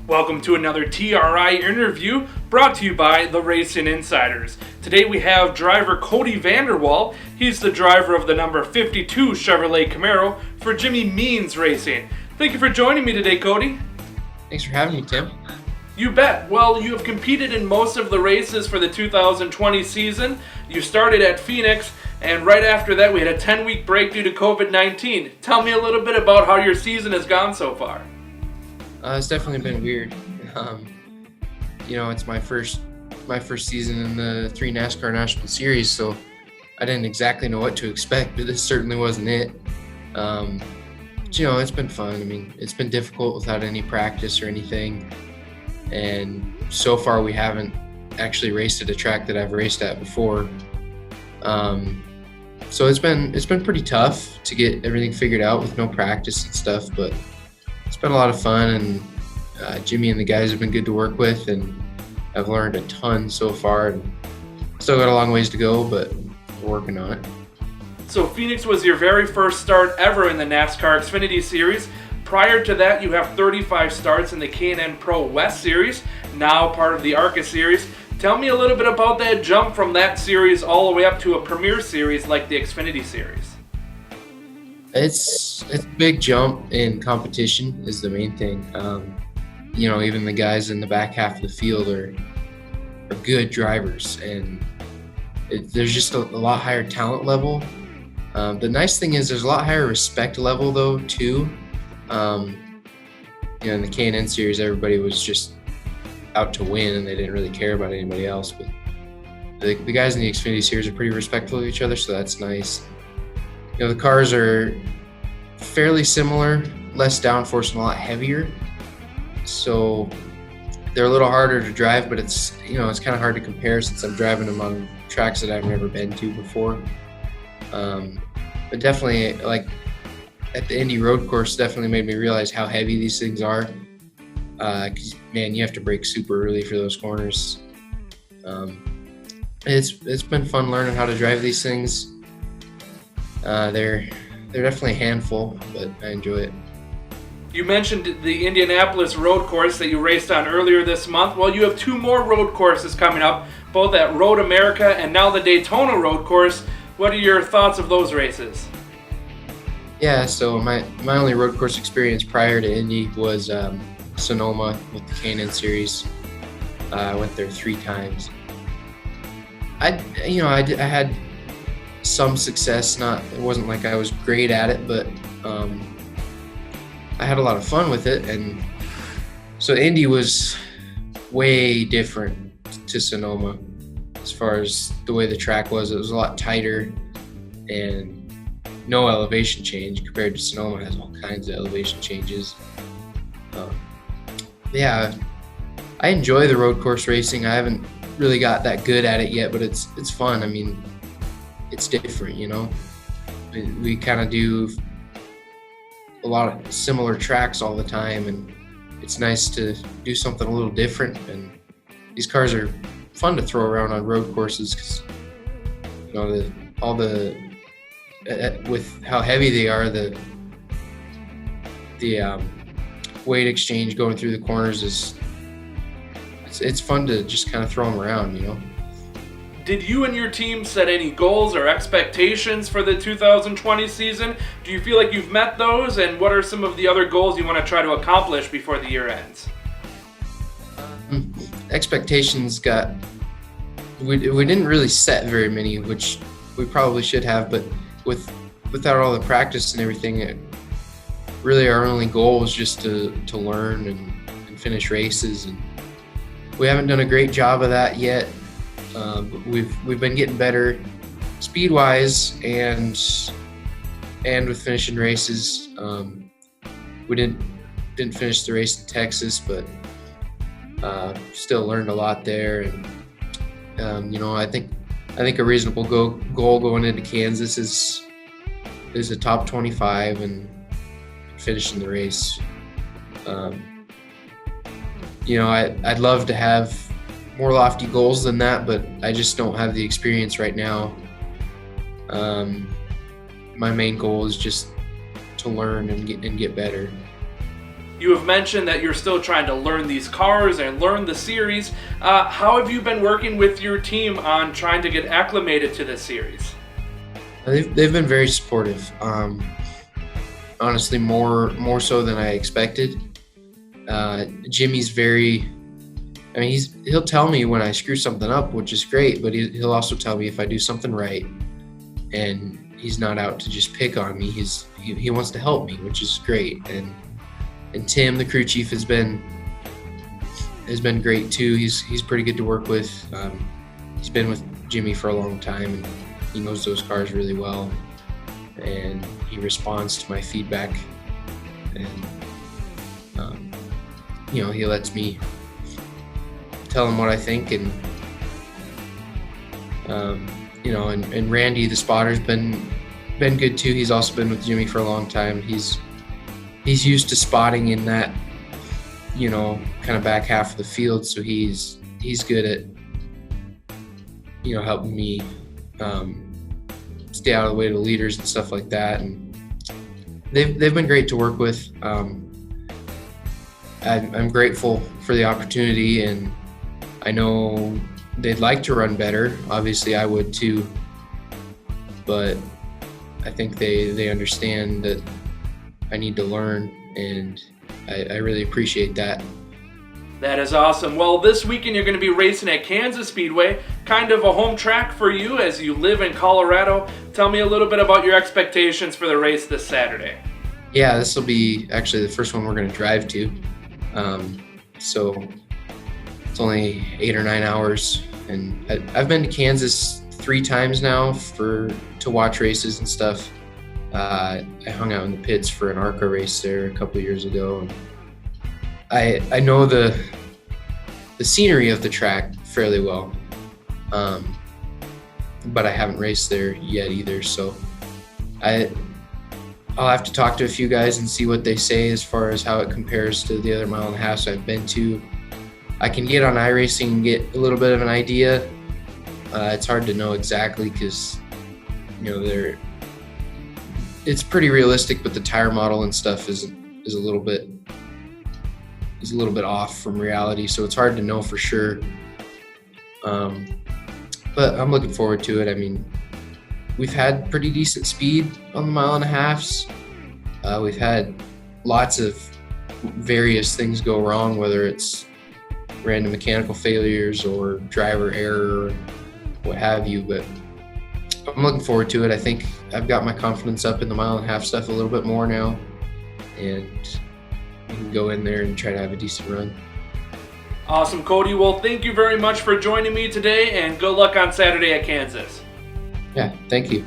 Welcome to another TRI interview brought to you by the Racing Insiders. Today we have driver Kody Vanderwal. He's the driver of the number 52 Chevrolet Camaro for Jimmy Means Racing. Thank you for joining me today, Kody. Thanks for having me, Tim. You bet. Well, you have competed in most of the races for the 2020 season. You started at Phoenix, and right after that we had a 10-week break due to COVID-19. Tell me a little bit about how your season has gone so far. It's definitely been weird. It's my first season in the 3 NASCAR National Series, so I didn't exactly know what to expect, but this certainly wasn't it. It's been fun. I mean, it's been difficult without any practice or anything, and so far we haven't actually raced at a track that I've raced at before. So it's been pretty tough to get everything figured out with no practice and stuff, but it's been a lot of fun, and Jimmy and the guys have been good to work with, and I've learned a ton so far, and still got a long ways to go, but we're working on it. So Phoenix was your very first start ever in the NASCAR Xfinity Series. Prior to that, you have 35 starts in the K&N Pro West Series, now part of the ARCA Series. Tell me a little bit about that jump from that series all the way up to a Premier Series like the Xfinity Series. It's a big jump in competition is the main thing. Even the guys in the back half of the field are good drivers, and there's just a lot higher talent level. The nice thing is there's a lot higher respect level though too. In the K&N series, everybody was just out to win, and they didn't really care about anybody else. But the guys in the Xfinity series are pretty respectful of each other, so that's nice. The cars are fairly similar, less downforce and a lot heavier, so they're a little harder to drive, but it's kind of hard to compare since I'm driving them on tracks that I've never been to before. But definitely, like at the Indy road course, definitely made me realize how heavy these things are. 'Cause, man, you have to brake super early for those corners. It's been fun learning how to drive these things. They're definitely a handful, but I enjoy it. You mentioned the Indianapolis road course that you raced on earlier this month. Well, you have 2 more road courses coming up, both at Road America and now the Daytona road course. What are your thoughts of those races? Yeah, so my only road course experience prior to Indy was Sonoma with the K&N series. I went there 3 times. I had some success. It wasn't like I was great at it, but I had a lot of fun with it. And so Indy was way different to Sonoma as far as the way the track was. It was a lot tighter and no elevation change compared to Sonoma. Has all kinds of elevation changes. I enjoy the road course racing. I haven't really got that good at it yet, but it's fun. I mean, it's different, we kind of do a lot of similar tracks all the time, and it's nice to do something a little different. And these cars are fun to throw around on road courses because with how heavy they are, the weight exchange going through the corners it's fun to just kind of throw them around. Did you and your team set any goals or expectations for the 2020 season? Do you feel like you've met those? And what are some of the other goals you want to try to accomplish before the year ends? Expectations we didn't really set very many, which we probably should have, but without all the practice and everything, really our only goal is just to learn and finish races. And we haven't done a great job of that yet. But we've been getting better speed-wise and with finishing races. We didn't finish the race in Texas, but still learned a lot there. And I think a reasonable goal going into Kansas is a top 25 and finishing the race. I'd love to have more lofty goals than that, but I just don't have the experience right now. My main goal is just to learn and get better. You have mentioned that you're still trying to learn these cars and learn the series. How have you been working with your team on trying to get acclimated to this series? They've been very supportive. Honestly, more so than I expected. Jimmy's very. I mean, he'll tell me when I screw something up, which is great, but he'll also tell me if I do something right, and he's not out to just pick on me. He wants to help me, which is great. And Tim, the crew chief, has been great too. He's pretty good to work with. He's been with Jimmy for a long time, and he knows those cars really well, and he responds to my feedback, and he lets me tell him what I think, and and Randy, the spotter's been good too. He's also been with Jimmy for a long time. He's used to spotting in that kind of back half of the field, so he's good at helping me stay out of the way of the leaders and stuff like that. And they've been great to work with. I'm grateful for the opportunity, and I know they'd like to run better. Obviously, I would too, but I think they understand that I need to learn, and I really appreciate that. That is awesome. Well, this weekend you're going to be racing at Kansas Speedway, kind of a home track for you as you live in Colorado. Tell me a little bit about your expectations for the race this Saturday. Yeah, this will be actually the first one we're going to drive to. So it's only 8 or 9 hours, and I've been to Kansas 3 times now to watch races and stuff. I hung out in the pits for an ARCA race there a couple of years ago, and I know the scenery of the track fairly well, but I haven't raced there yet either. So I'll have to talk to a few guys and see what they say as far as how it compares to the other 1.5 miles I've been to. I can get on iRacing and get a little bit of an idea. It's hard to know exactly because it's pretty realistic, but the tire model and stuff is a little bit off from reality, so it's hard to know for sure. But I'm looking forward to it. I mean, we've had pretty decent speed on the 1.5 miles. We've had lots of various things go wrong, whether it's random mechanical failures or driver error or what have you, but I'm looking forward to it. I think I've got my confidence up in the 1.5 mile stuff a little bit more now, and we can go in there and try to have a decent run. Awesome, Kody. Well, thank you very much for joining me today, and good luck on Saturday at Kansas. Yeah, thank you.